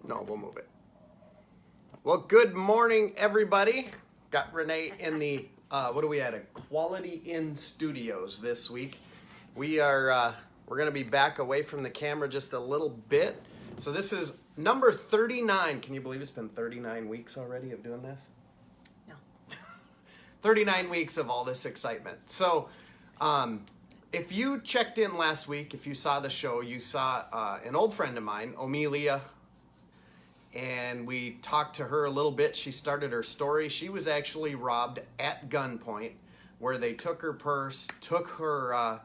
No, we'll move it. Well, good morning, everybody. Got Renee in the, what are we at? A Quality Inn Studios this week. We're going to be back away from the camera just a little bit. So this is number 39. Can you believe it's been 39 weeks already of doing this? No. 39 weeks of all this excitement. So, if you checked in last week, if you saw the show, you saw an old friend of mine, Amelia, and we talked to her a little bit. She started her story. She was actually robbed at gunpoint, where they took her purse, took her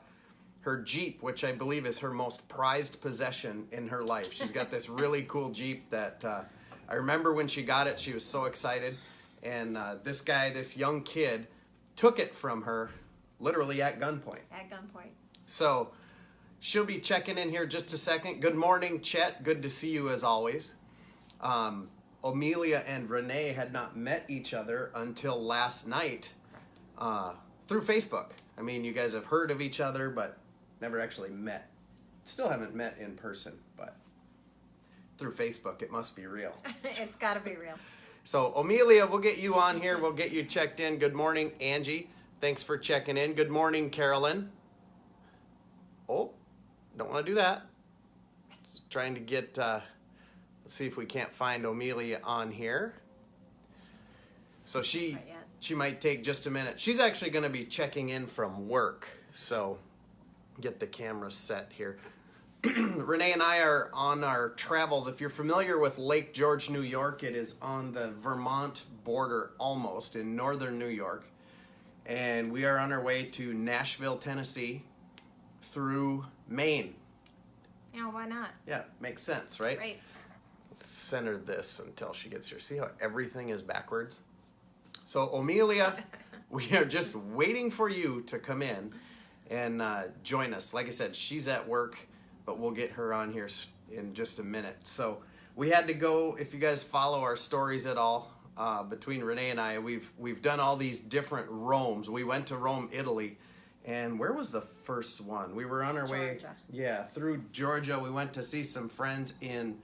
her Jeep, which I believe is her most prized possession in her life. She's got this really cool Jeep that I remember when she got it, she was so excited. And this guy, this young kid, took it from her literally at gunpoint. At gunpoint. So she'll be checking in here just a second. Good morning, Chet. Good to see you as always. Amelia and Renee had not met each other until last night through Facebook. I mean, you guys have heard of each other, but never actually met. Still haven't met in person, but through Facebook, it must be real. It's got to be real. So, Amelia, we'll get you on here. We'll get you checked in. Good morning, Angie. Thanks for checking in. Good morning, Carolyn. Oh, don't want to do that. Just trying to get... let's see if we can't find Amelia on here. So she might take just a minute. She's actually going to be checking in from work. So get the camera set here. Renee and I are on our travels. If you're familiar with Lake George, New York, it is on the Vermont border almost in northern New York. And we are on our way to Nashville, Tennessee through Maine. Yeah, why not? Yeah, makes sense, right? Right. Center this until she gets here. See how everything is backwards? So, Amelia, we are just waiting for you to come in and join us. Like I said, she's at work, but we'll get her on here in just a minute. So, we had to go, if you guys follow our stories at all, between Renee and I, we've done all these different Romes. We went to Rome, Italy, and where was the first one? We were on our way, through Georgia. We went to see some friends in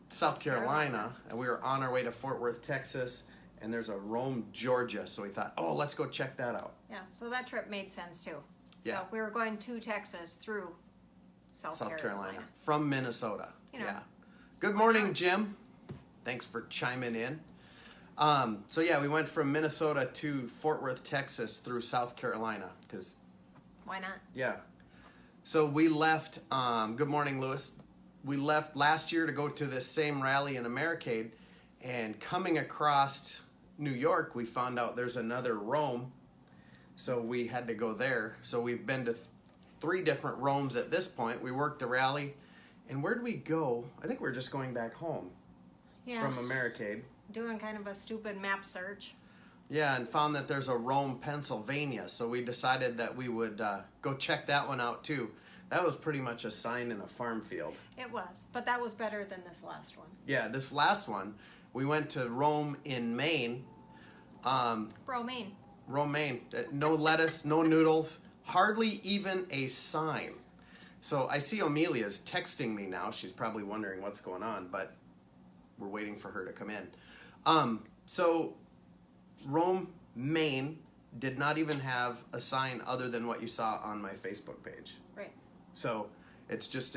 South Carolina, and we were on our way to Fort Worth, Texas, and there's a Rome, Georgia, so we thought, oh, let's go check that out. Yeah, so that trip made sense too. Yeah. So we were going to Texas through South Carolina. From Minnesota. You know. Yeah. Good morning, Jim. Thanks for chiming in. So yeah, we went from Minnesota to Fort Worth, Texas through South Carolina, because... Why not? Yeah. So we left, good morning, Lewis. We left last year to go to this same rally in Americade, and coming across New York, we found out there's another Rome, so we had to go there. So we've been to 3 different Romes at this point. We worked the rally, and where did we go? I think we're just going back home from Americade. Doing kind of a stupid map search. Yeah, and found that there's a Rome, Pennsylvania, so we decided that we would go check that one out too. That was pretty much a sign in a farm field. It was, but that was better than this last one. Yeah, this last one, we went to Rome in Maine. Romaine. Romaine. No lettuce, no noodles, hardly even a sign. So I see Amelia's texting me now. She's probably wondering what's going on, but we're waiting for her to come in. So Rome, Maine did not even have a sign other than what you saw on my Facebook page. Right. So it's just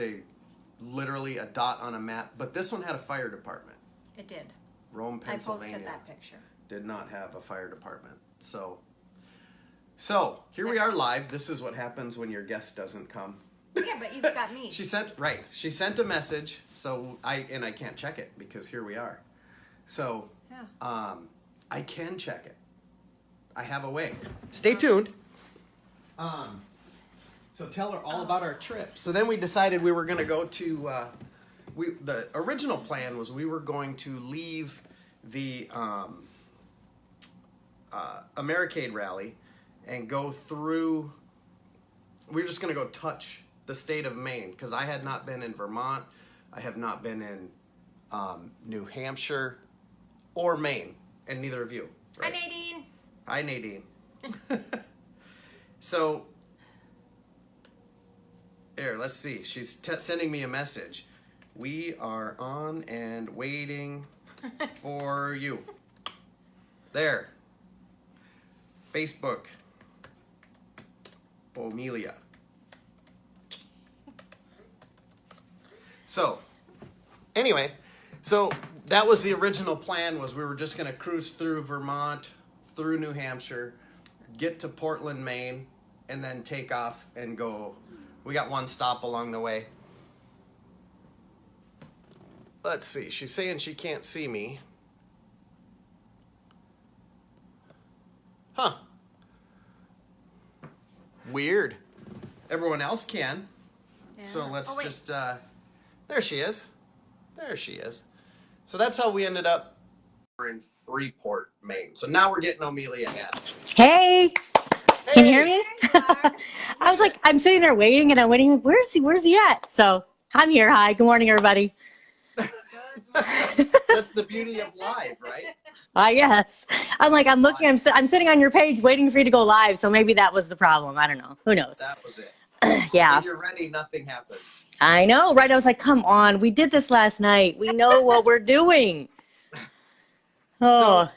literally a dot on a map. But this one had a fire department. It did. Rome, Pennsylvania. I posted that picture. Did not have a fire department. So here we are live. This is what happens when your guest doesn't come. Yeah, but you've got me. She sent a message. So I can't check it because here we are. So I can check it. I have a way. Stay tuned. So tell her all about our trip. So then we decided we were going to go to, the original plan was we were going to leave the Americade rally and go through, we were just going to go touch the state of Maine, because I had not been in Vermont. I have not been in New Hampshire or Maine, and neither of you. Right? Hi, Nadine. Hi, Nadine. So, here, let's see. She's sending me a message. We are on and waiting for you. There. Facebook. Amelia. So, anyway, so that was the original plan, was we were just going to cruise through Vermont, through New Hampshire, get to Portland, Maine, and then take off and go. We got one stop along the way. Let's see. She's saying she can't see me. Huh. Weird. Everyone else can. Yeah. So let's wait. just, there she is. There she is. So that's how we ended up. We're in Freeport, Maine. So now we're getting Amelia in. Hey, can you hear Hey! me? I was like, I'm sitting there waiting and I'm waiting. Where's he at? So I'm here. Hi. Good morning, everybody. That's the beauty of live, right? I guess. I'm like, I'm looking, I'm sitting on your page waiting for you to go live. So maybe that was the problem. I don't know. Who knows? That was it. Yeah, When you're ready, nothing happens. I know. Right. I was like, come on. We did this last night. We know what we're doing. Oh,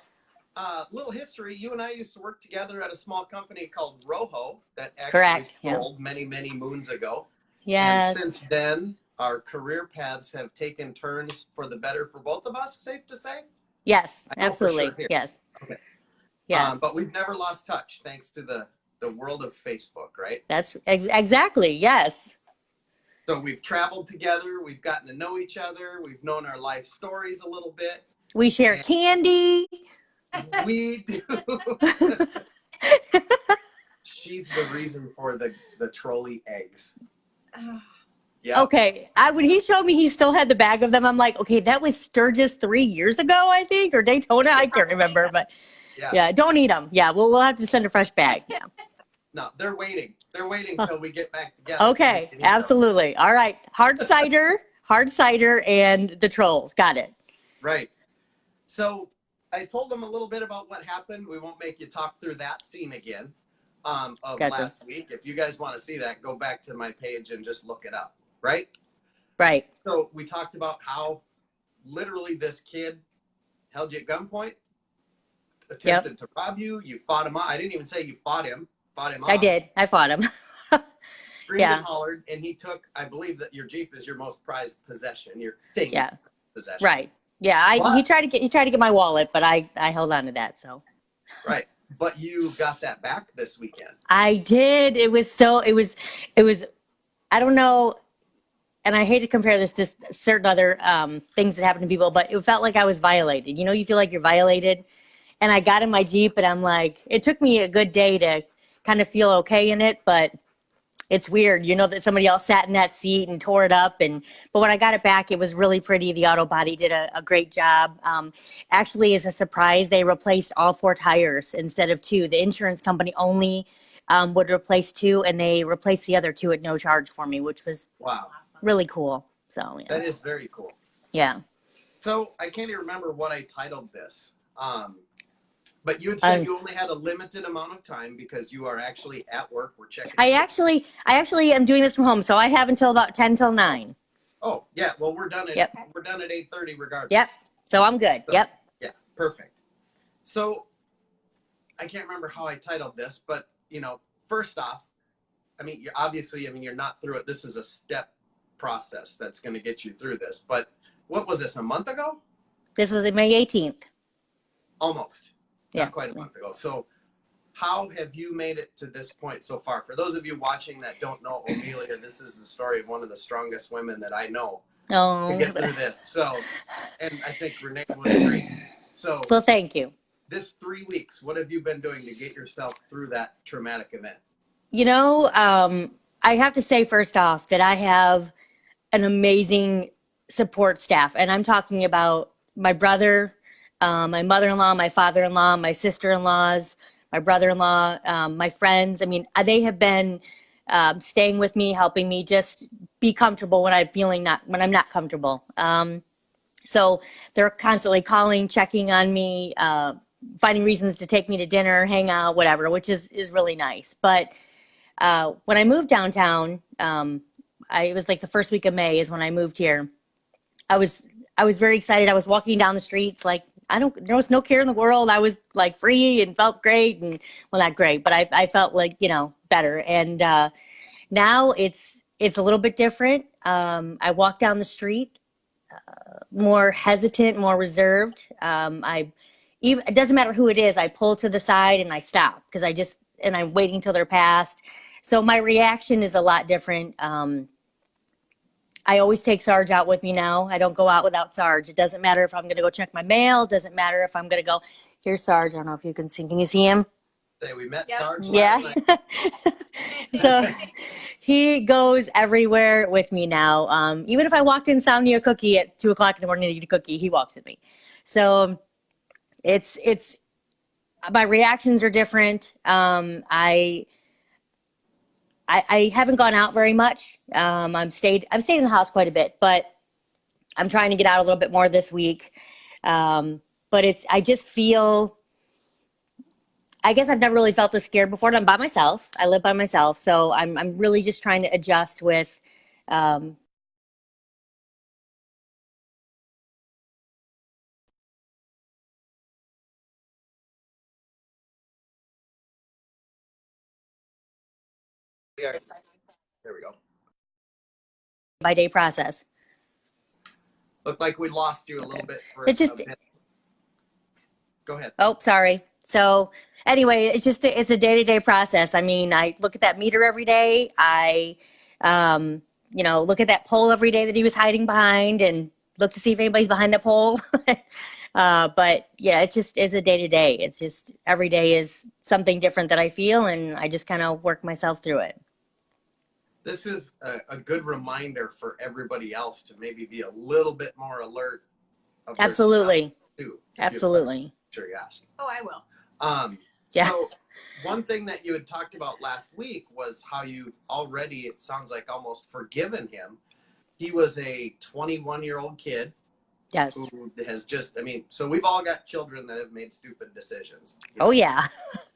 Little history. You and I used to work together at a small company called Roho that actually Correct, yeah. sold many, many moons ago. yes. And since then, our career paths have taken turns for the better for both of us, safe to say. Yes, I know for absolutely. sure here. Yes. Okay. Yes. But we've never lost touch thanks to the world of Facebook, right? That's exactly. Yes. So we've traveled together. We've gotten to know each other. We've known our life stories a little bit. We share And candy. we do. She's the reason for the trolley eggs. Yeah. Okay. When he showed me he still had the bag of them, I'm like, okay, that was Sturgis 3 years ago, I think, or Daytona. I can't remember, but yeah, don't eat them. Yeah, we'll have to send a fresh bag. Yeah. No, they're waiting. They're waiting till we get back together. Okay. So we can eat them. Absolutely. All right. Hard cider, and the trolls. Got it. Right. So I told them a little bit about what happened. We won't make you talk through that scene again of Gotcha. last week. If you guys want to see that, go back to my page and just look it up. Right. Right. So we talked about how literally this kid held you at gunpoint, attempted to rob you. You fought him off. I didn't even say you fought him. Fought him off. I did. I fought him. Screamed Yeah. and hollered, and he took. I believe that your Jeep is your most prized possession. Your thing. Yeah. Possession. Right. Yeah. What? He tried to get my wallet, but I held on to that. So. Right. But you got that back this weekend. I did. It was. I don't know. And I hate to compare this to certain other things that happen to people, but it felt like I was violated. You know, you feel like you're violated. And I got in my Jeep and I'm like, it took me a good day to kind of feel okay in it, but it's weird, you know, that somebody else sat in that seat and tore it up. But when I got it back, it was really pretty. The auto body did a great job. Actually, as a surprise, they replaced all 4 tires instead of 2. The insurance company only would replace 2, and they replaced the other 2 at no charge for me, which was Wow. really cool. So yeah. That is very cool. Yeah. So I can't even remember what I titled this. But you had said you only had a limited amount of time because you are actually at work. We're checking. I actually am doing this from home, so I have until about 10 till 9. Oh yeah, well we're done at we're done at 8:30 regardless. Yep. So I'm good. So, yep. Yeah, perfect. So I can't remember how I titled this, but you know, first off, I mean, you're not through it. This is a step process that's going to get you through this. But what was this, a month ago? This was May 18th. Almost. Yeah. Not quite a month ago. So how have you made it to this point so far? For those of you watching that don't know Amelia, this is the story of one of the strongest women that I know to get through this. So, and I think Renee would agree. So, well, thank you. This 3 weeks, what have you been doing to get yourself through that traumatic event? You know, I have to say first off that I have an amazing support staff, and I'm talking about my brother, my mother-in-law, my father-in-law, my sister-in-laws, my brother-in-law, my friends. I mean, they have been staying with me, helping me just be comfortable when when I'm not comfortable. So they're constantly calling, checking on me, finding reasons to take me to dinner, hang out, whatever, which is really nice. But when I moved downtown, it was like the first week of May is when I moved here. I was very excited. I was walking down the streets like there was no care in the world. I was like free and felt great, and well, not great, but I felt like, better. And now it's a little bit different. I walk down the street more hesitant, more reserved. It doesn't matter who it is. I pull to the side and I stop because and I'm waiting till they're past. So my reaction is a lot different. I always take Sarge out with me now. I don't go out without Sarge. It doesn't matter if I'm going to go check my mail. It doesn't matter if I'm going to go. Here's Sarge. I don't know if you can see. Can you see him? Say we met Yep. Sarge last night. So he goes everywhere with me now. Even if I walked in Insomnia Cookie at 2:00 in the morning to eat a cookie, he walks with me. So it's my reactions are different. I haven't gone out very much. I've stayed in the house quite a bit, but I'm trying to get out a little bit more this week. But I just feel, I guess I've never really felt this scared before. And I'm by myself. I live by myself. So I'm really just trying to adjust with, There we go. by day process. Looked like we lost you a little bit for It's just, a minute. Go ahead. oh, sorry. So anyway, it's a day-to-day process. I mean, I look at that meter every day. I, look at that pole every day that he was hiding behind and look to see if anybody's behind the pole. But yeah, it's a day-to-day. It's just every day is something different that I feel, and I just kind of work myself through it. This is a good reminder for everybody else to maybe be a little bit more alert. Of Absolutely. Too, Absolutely. Sure you ask. Oh, I will. Yeah. So one thing that you had talked about last week was how you've already, it sounds like, almost forgiven him. He was a 21-year-old kid. Yes. Who has just, so we've all got children that have made stupid decisions. Oh, yeah.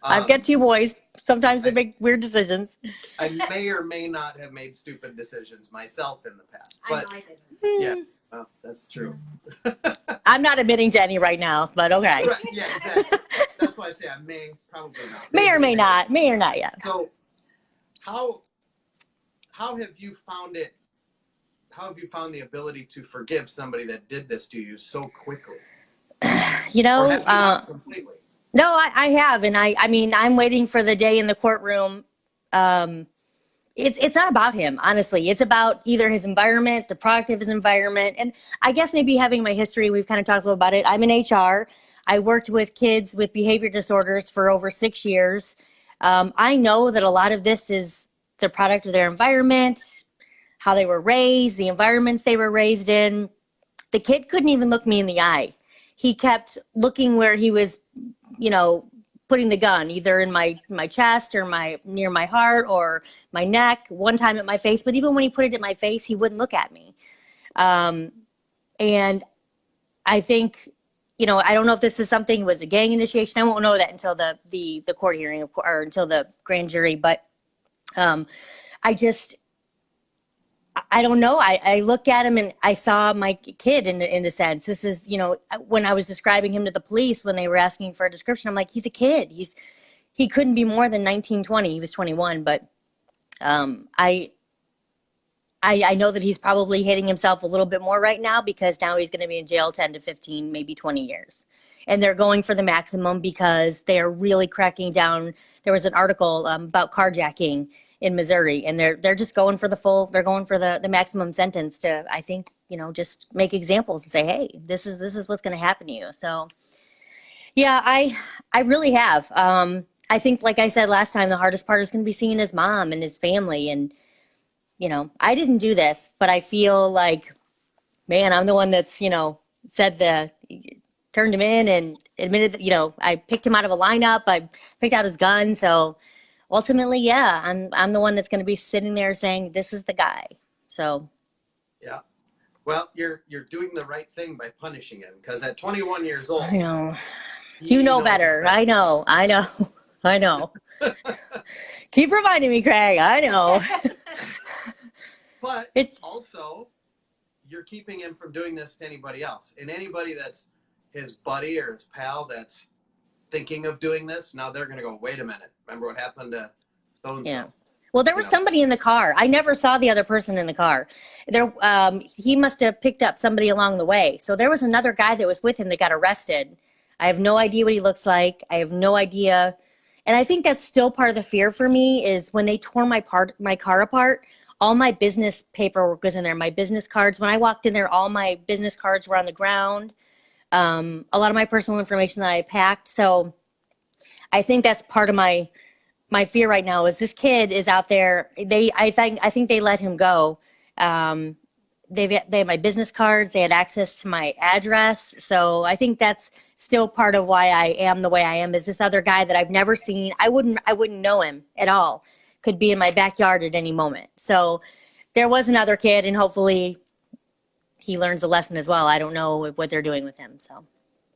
I've got 2 boys. Sometimes they make weird decisions. I may or may not have made stupid decisions myself in the past. I But know I didn't. yeah, well, that's true. I'm not admitting to any right now, but okay. Right, yeah, exactly. That's why I say I probably not. May or may not. May or not, yeah. So how have you found it? How have you found the ability to forgive somebody that did this to you so quickly? Or have you not completely? No, I have. And I'm waiting for the day in the courtroom. It's not about him, honestly. It's about either his environment, the product of his environment. And I guess maybe having my history, we've kind of talked a little about it. I'm in HR. I worked with kids with behavior disorders for over 6 years. I know that a lot of this is the product of their environment, how they were raised, the environments they were raised in. The kid couldn't even look me in the eye. He kept looking where he was, putting the gun, either in my chest or near my heart or my neck, one time at my face. But even when he put it at my face, he wouldn't look at me. And I think, I don't know if this is something, was a gang initiation. I won't know that until the court hearing or until the grand jury. But I don't know. I look at him and I saw my kid in a sense. This is, when I was describing him to the police, when they were asking for a description, I'm like, he's a kid. He couldn't be more than 19, 20. He was 21. But I know that he's probably hitting himself a little bit more right now because now he's going to be in jail 10 to 15, maybe 20 years. And they're going for the maximum because they're really cracking down. There was an article about carjacking in Missouri, and they're just going for they're going for the maximum sentence to, I think, just make examples and say, hey, this is what's going to happen to you. So yeah, I really have. I think, like I said last time, the hardest part is going to be seeing his mom and his family. And, I didn't do this, but I feel like, man, I'm the one that's, turned him in and admitted that, I picked him out of a lineup. I picked out his gun. So ultimately, yeah, I'm the one that's going to be sitting there saying, this is the guy. So. Yeah. Well, you're doing the right thing by punishing him, because at 21 years old, I know. You know better. I know. Keep reminding me, Craig. I know. But It's also, you're keeping him from doing this to anybody else. And anybody that's his buddy or his pal that's thinking of doing this, now they're going to go, wait a minute. Remember what happened to so-and-so? Yeah. Well, there was somebody in the car. I never saw the other person in the car. He must have picked up somebody along the way. So there was another guy that was with him that got arrested. I have no idea what he looks like. I have no idea. And I think that's still part of the fear for me is when they tore my car apart, all my business paperwork was in there, my business cards. When I walked in there, all my business cards were on the ground. A lot of my personal information that I packed. So I think that's part of my fear right now is this kid is out there. I think they let him go. They had my business cards. They had access to my address. So I think that's still part of why I am the way I am is this other guy that I've never seen. I wouldn't know him at all. Could be in my backyard at any moment. So there was another kid and hopefully he learns a lesson as well. I don't know what they're doing with him. So.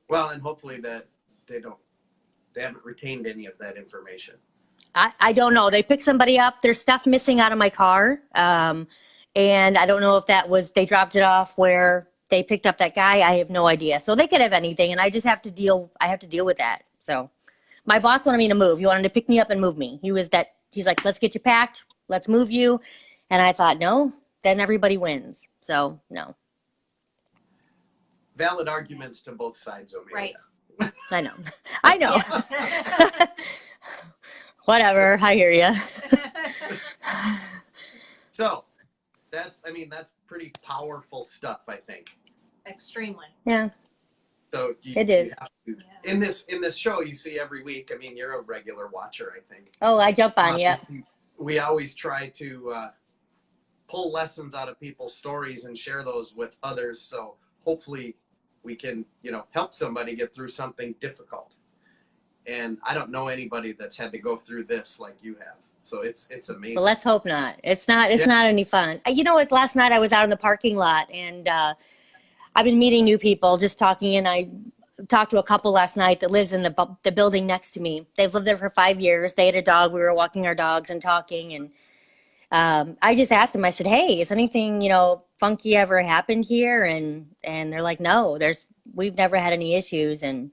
Well, and hopefully that they haven't retained any of that information. I don't know. They picked somebody up. There's stuff missing out of my car. And I don't know if they dropped it off where they picked up that guy. I have no idea. So they could have anything. And I just have to deal with that. So my boss wanted me to move. He wanted to pick me up and move me. He's like, let's get you packed. Let's move you. And I thought, no, then everybody wins. So no. Valid arguments to both sides, Amelia. Right. I know. Whatever, I hear you. So, that's pretty powerful stuff, I think. Extremely. Yeah. So it is. In this show you see every week. I mean, you're a regular watcher, I think. Oh, I jump on, yeah. We always try to pull lessons out of people's stories and share those with others. So hopefully we can, help somebody get through something difficult. And I don't know anybody that's had to go through this like you have. So it's amazing. Well, let's hope not. It's not any fun. It's last night I was out in the parking lot and I've been meeting new people, just talking, and I talked to a couple last night that lives in the building next to me. They've lived there for 5 years. They had a dog. We were walking our dogs and talking, and I just asked them, I said, hey, has anything, funky ever happened here? And they're like, no, we've never had any issues. And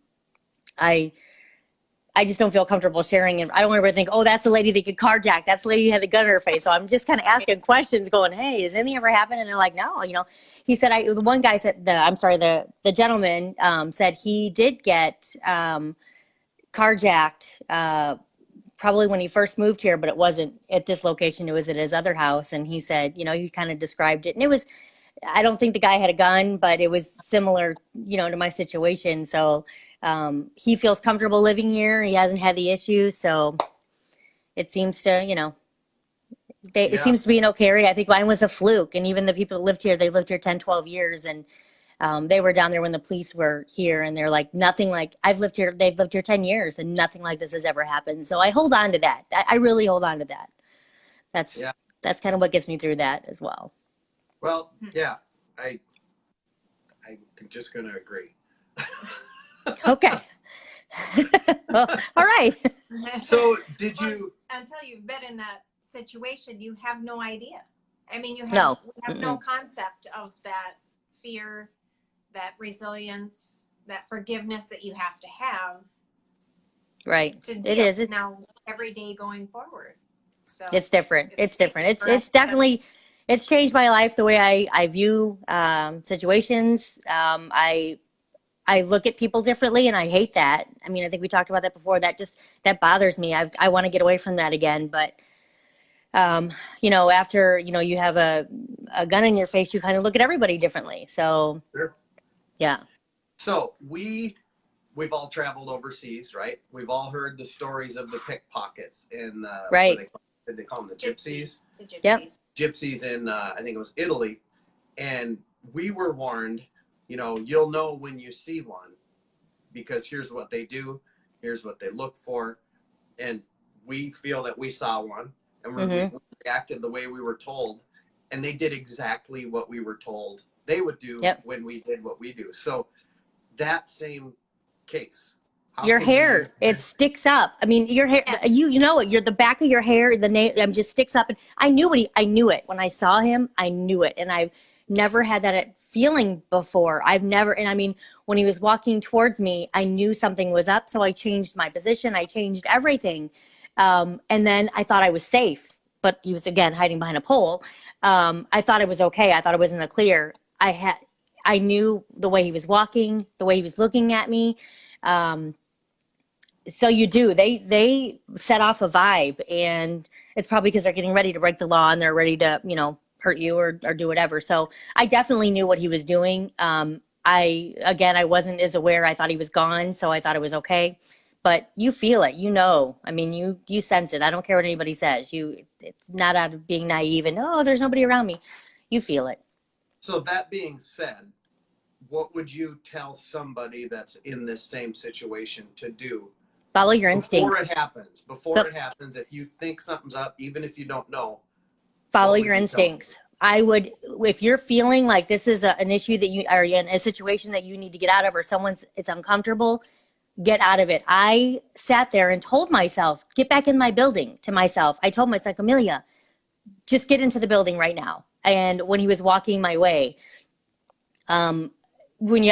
I just don't feel comfortable sharing it. I don't want everybody to think, oh, that's the lady that could carjack. That's the lady who had the gun in her face. So I'm just kind of asking questions going, hey, has anything ever happened? And they're like, no, he said, the one guy said, the gentleman said he did get carjacked probably when he first moved here, but it wasn't at this location. It was at his other house. And he said, he kind of described it. And I don't think the guy had a gun, but it was similar, to my situation. So he feels comfortable living here. He hasn't had the issues. So it seems to, it seems to be an okay area. I think mine was a fluke. And even the people that lived here, they lived here 10, 12 years. And they were down there when the police were here. And they're like, nothing like they've lived here 10 years and nothing like this has ever happened. So I hold on to that. I really hold on to that. That's kind of what gets me through that as well. Well, yeah, I'm just going to agree. Okay. Well, all right. So did you? Until you've been in that situation, you have no idea. I mean, you have no concept of that fear, that resilience, that forgiveness that you have to have. Right. To it is. Now every day going forward. So it's different. It's different. It's definitely, it's changed my life, the way I view situations. I look at people differently, and I hate that. I mean, I think we talked about that before. That bothers me. I want to get away from that again. But, after, you have a gun in your face, you kind of look at everybody differently. So, sure. Yeah. So we've all traveled overseas, right? We've all heard the stories of the pickpockets in, right. Did they call them the gypsies? The gypsies. Yep. Gypsies in, I think it was Italy. And we were warned, you'll know when you see one because here's what they do. Here's what they look for. And we feel that we saw one and we reacted the way we were told. And they did exactly what we were told they would do when we did what we do. So that same case. Your hair, it sticks up. I mean, your hair, you know it. You're the back of your hair, the nail just sticks up. And I knew it when I saw him. I knew it. And never had that feeling before. I've never, and I mean, when he was walking towards me, I knew something was up. So I changed my position. I changed everything. And then I thought I was safe, but he was again hiding behind a pole. I thought it was okay. I thought it was in the clear. I knew the way he was walking, the way he was looking at me. So you do. They set off a vibe, and it's probably because they're getting ready to break the law and they're ready to, hurt you or do whatever. So I definitely knew what he was doing. I wasn't as aware. I thought he was gone, so I thought it was okay. But you feel it, I mean, you sense it. I don't care what anybody says. It's not out of being naive and, oh, there's nobody around me. You feel it. So that being said, what would you tell somebody that's in this same situation to do? Follow your instincts. Before it happens, if you think something's up, even if you don't know. Follow your instincts. I would, if you're feeling like this is an issue that you are in, a situation that you need to get out of, or it's uncomfortable, get out of it. I sat there and told myself, get back in my building to myself. I told myself, Amelia, just get into the building right now. And when he was walking my way, I wish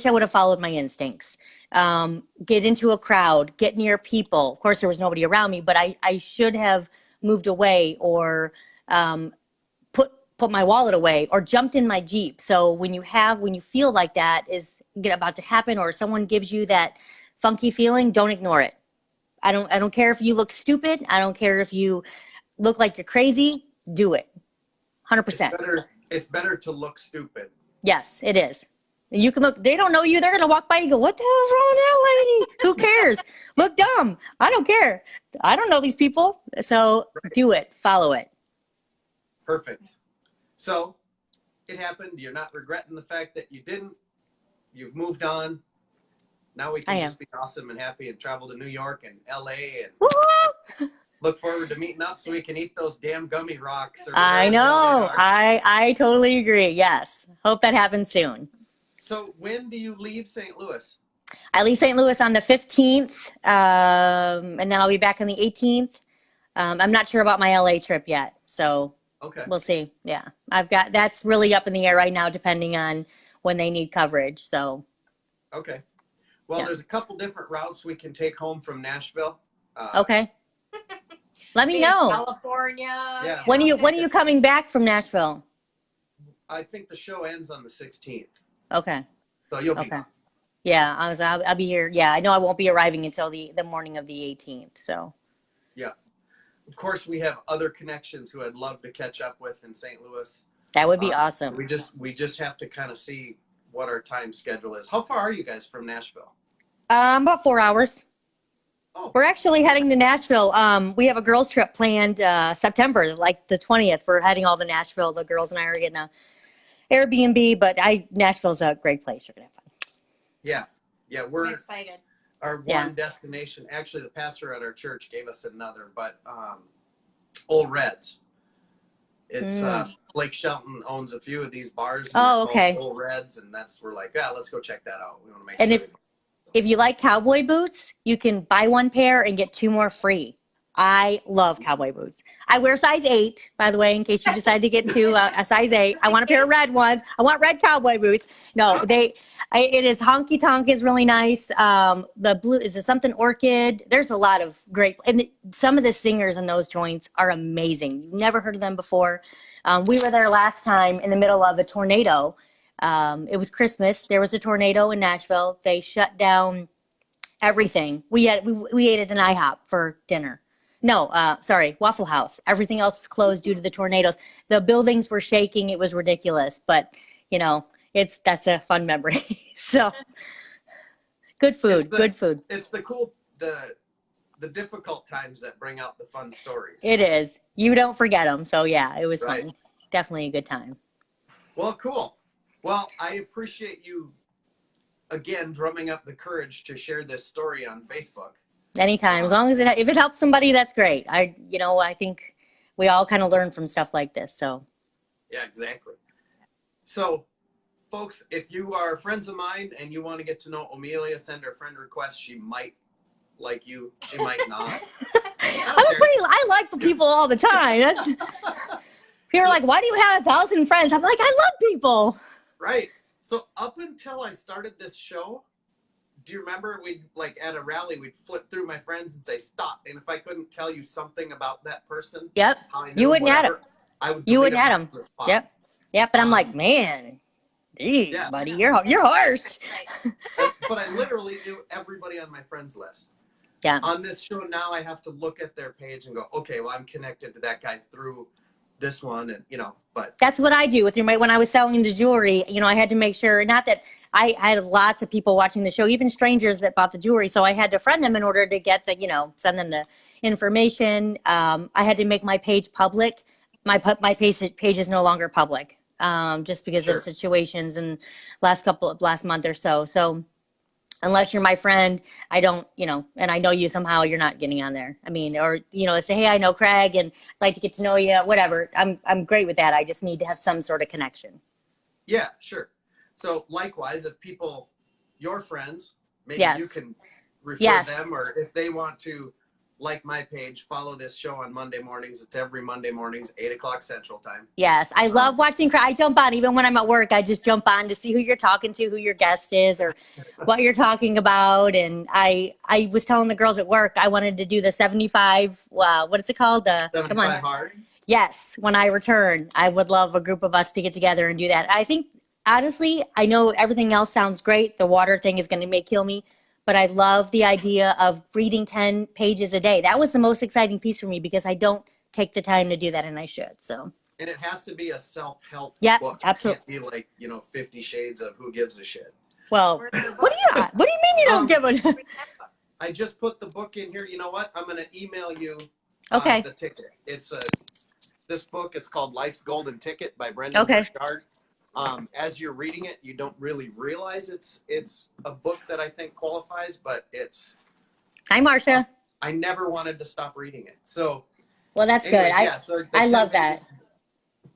I would have followed my instincts. Get into a crowd, get near people. Of course, there was nobody around me, but I should have moved away or put my wallet away or jumped in my Jeep. So when you feel like that is about to happen, or someone gives you that funky feeling, don't ignore it. I don't care if you look stupid. I don't care if you look like you're crazy. Do it. 100%. It's better to look stupid. Yes, it is. You can look, they don't know you. They're going to walk by and go, what the hell's wrong with that lady? Who cares? Look dumb. I don't care. I don't know these people. So do it. Follow it. Perfect. So it happened. You're not regretting the fact that you didn't. You've moved on. Now we can just be awesome and happy and travel to New York and LA and Woo-hoo! Look forward to meeting up so we can eat those damn gummy rocks. I know. I totally agree. Yes. Hope that happens soon. So when do you leave St. Louis? I leave St. Louis on the 15th, and then I'll be back on the 18th. I'm not sure about my LA trip yet, so okay, we'll see. Yeah, that's really up in the air right now, depending on when they need coverage. So okay, well, there's a couple different routes we can take home from Nashville. Okay, let me know. California. Yeah. When are you coming back from Nashville? I think the show ends on the 16th. Okay. So you'll be okay. Yeah, I'll be here. Yeah, I know I won't be arriving until the morning of the 18th. So. Yeah, of course we have other connections who I'd love to catch up with in St. Louis. That would be awesome. We just have to kind of see what our time schedule is. How far are you guys from Nashville? About 4 hours. Oh. We're actually heading to Nashville. We have a girls trip planned September, like the 20th. We're heading all to Nashville. The girls and I are getting a Airbnb, but Nashville's a great place. You're gonna have fun. Yeah, we're excited. Our one destination. Actually, the pastor at our church gave us another, but Old Reds. It's Blake Shelton owns a few of these bars. Okay. Old Reds, and we're like, let's go check that out. We want to make and sure. If you like cowboy boots, you can buy one pair and get 2 more free. I love cowboy boots. I wear size 8, by the way, in case you decide to get a size 8. I want a pair of red ones. I want red cowboy boots. No, it is honky tonk is really nice. The blue, is it something orchid? There's a lot of great, and some of the singers in those joints are amazing. You've never heard of them before. We were there last time in the middle of a tornado. It was Christmas. There was a tornado in Nashville. They shut down everything. We ate at an IHOP for dinner. No, sorry, Waffle House. Everything else was closed due to the tornadoes. The buildings were shaking. It was ridiculous. But, that's a fun memory. So, good food, good food. It's the difficult times that bring out the fun stories. It is. You don't forget them. So, yeah, it was fun. Definitely a good time. Well, cool. Well, I appreciate you, again, drumming up the courage to share this story on Facebook. Anytime, as long as if it helps somebody, that's great. I think we all kind of learn from stuff like this. So, yeah, exactly. So, folks, if you are friends of mine and you want to get to know Amelia, send her friend request. She might like you. She might not. I like people all the time. People are like, why do you have 1,000 friends? I'm like, I love people. Right. So up until I started this show, do you remember we'd like at a rally, we'd flip through my friends and say, stop. And if I couldn't tell you something about that person, Yep. how I knew You wouldn't whatever, add them. I would You delete wouldn't add on them. the spot. Yep. Yep. But I'm like, man, geez, Yeah. buddy, you're harsh. Right. But I literally knew everybody on my friends list. Yeah. On this show now, I have to look at their page and go, okay, well, I'm connected to that guy through this one, and but That's what I do with when I was selling the jewelry. I had to make sure, not that I had lots of people watching the show, even strangers that bought the jewelry. So I had to friend them in order to get send them the information. I had to make my page public. My page is no longer public, just because Sure. of situations in last month or so. So unless you're my friend, I don't, and I know you somehow, you're not getting on there. I mean, or, say, hey, I know Craig and I'd like to get to know you, whatever. I'm great with that. I just need to have some sort of connection. Yeah, sure. So likewise, if your friends, maybe Yes. you can refer Yes. them, or if they want to like my page, follow this show on Monday mornings. It's every Monday mornings, 8:00 Central Time. Yes. I love watching Craig. I jump on, even when I'm at work, I just jump on to see who you're talking to, who your guest is, or what you're talking about. And I was telling the girls at work, I wanted to do the 75, what is it called? 75 hard. Yes. When I return, I would love a group of us to get together and do that. I think, honestly, I know everything else sounds great. The water thing is going to kill me. But I love the idea of reading 10 pages a day. That was the most exciting piece for me because I don't take the time to do that, and I should. So. And it has to be a self-help Yep, book. absolutely. It can't be like, 50 Shades of Who Gives a Shit. Well, what do you mean you don't give a... I just put the book in here. You know what? I'm going to email you Okay. the ticket. It's this book. It's called Life's Golden Ticket by Brendan Okay. Burchard. As you're reading it, you don't really realize it's a book that I think qualifies, but it's. Hi, Marcia. I never wanted to stop reading it. So. Well, that's anyways, good. Yeah, so I love that.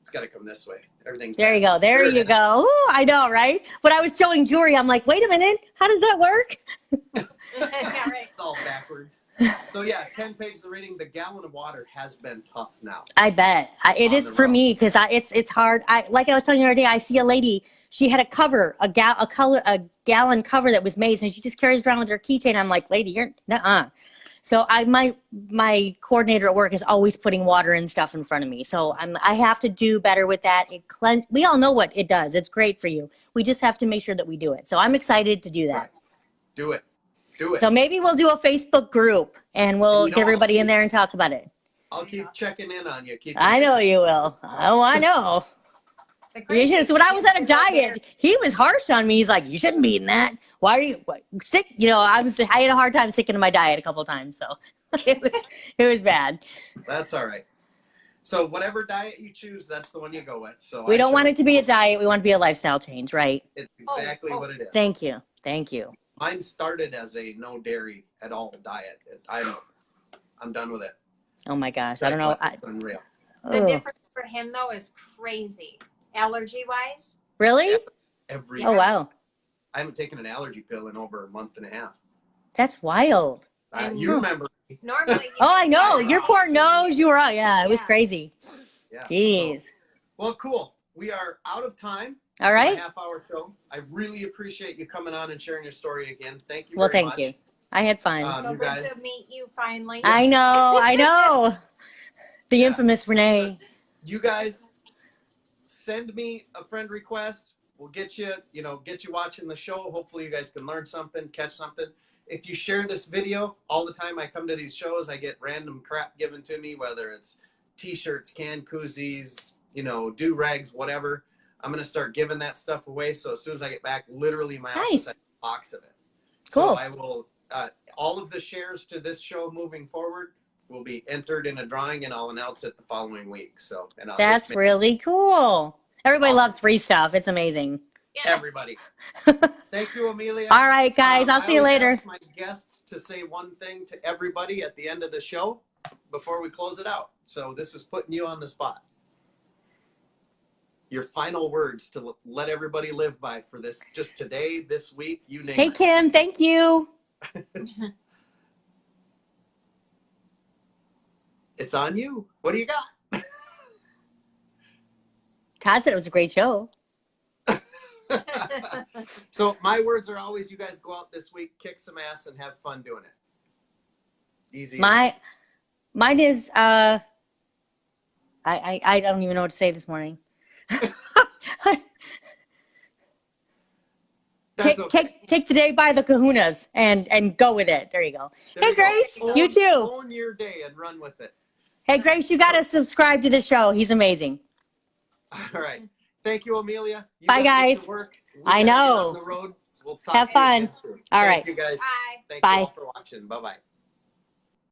It's got to come this way. Everything's. There you go. There you go. Ooh, I know, right? When I was showing jewelry, I'm like, wait a minute. How does that work? Yeah, right. It's all backwards. So yeah, 10 pages of reading. The gallon of water has been tough now. I bet it is for me because it's hard. Like I was telling you the other day, I see a lady. She had a cover, a gallon cover that was made, and she just carries around with her keychain. I'm like, lady, you're nuh-uh. So my coordinator at work is always putting water and stuff in front of me. So I have to do better with that. We all know what it does. It's great for you. We just have to make sure that we do it. So I'm excited to do that. Right. Do it. Do it. So maybe we'll do a Facebook group and we'll get everybody in there and talk about it. I'll keep checking in on you. I know you will. Oh, I know. So when I was at a diet, he was harsh on me. He's like, you shouldn't be eating that. Why are you stick? I had a hard time sticking to my diet a couple of times. So it was bad. That's all right. So whatever diet you choose, that's the one you go with. So we don't want it to be a diet. We want it to be a lifestyle change, right? It's exactly what it is. Thank you. Thank you. Mine started as a no dairy at all diet. I'm done with it. Oh my gosh. I don't know. It's unreal. The difference for him though is crazy. Allergy wise. Really? Every Oh wow. I haven't taken an allergy pill in over a month and a half. That's wild. You remember. Normally. Oh, I know. Your poor nose. You were out. Yeah, it was crazy. Yeah. Jeez. Well, cool. We are out of time. All right. Half-hour show. I really appreciate you coming on and sharing your story again. Thank you. Well, very thank much. you. I had fun. So you good guys. to meet you finally. I know. The infamous Renee. You guys send me a friend request. We'll get you watching the show. Hopefully you guys can learn something, catch something. If you share this video, all the time I come to these shows, I get random crap given to me, whether it's t-shirts, can koozies, do-rags, whatever. I'm going to start giving that stuff away. So as soon as I get back, literally my office has a box of it. Cool. So I will, all of the shares to this show moving forward will be entered in a drawing, and I'll announce it the following week. So, That's really cool. Everybody loves free stuff. It's amazing. Everybody. Thank you, Amelia. All right, guys. I'll see you later. I ask my guests to say one thing to everybody at the end of the show before we close it out. So this is putting you on the spot. Your final words to let everybody live by for this, just today, this week, you name it. Hey, Kim. Thank you. It's on you. What do you got? Todd said it was a great show. So my words are always, you guys go out this week, kick some ass, and have fun doing it. Easy. Mine is I don't even know what to say this morning. Take the day by the kahunas and go with it. There you go. There Hey, you go. Grace, you too. Own your day and run with it. Hey, Grace, you got to subscribe to the show. He's amazing. All right. Thank you, Amelia. You Bye, gotta get guys. to work. We I gotta get know. on the road. We'll talk Have to you fun. again soon. All Thank right. you, guys. Bye. Thank Bye. you all for watching. Bye-bye.